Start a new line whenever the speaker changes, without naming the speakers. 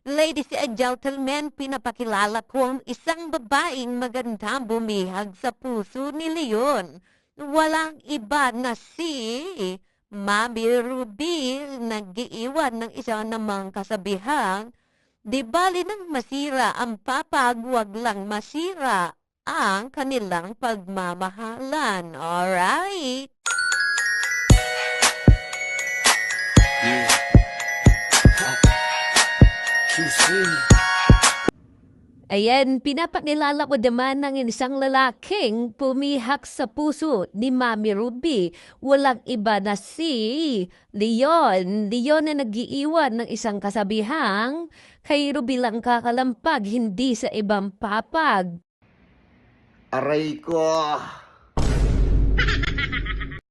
Ladies and gentlemen, pinapakilala ko ang isang babaeng magandang bumihag sa puso ni Leon. Walang iba na si Mami Ruby, nag-iiwan ng isa namang kasabihang, di bali nang masira ang papag, wag lang masira ang kanilang pagmamahalan. Alright?
Ayan, pinapakilala ko naman ng isang lalaking pumihak sa puso ni Mami Ruby. Walang iba na si Leon. Leon na nag-iiwan ng isang kasabihang, kay Ruby lang kakalampag, hindi sa ibang papag.
Aray ko!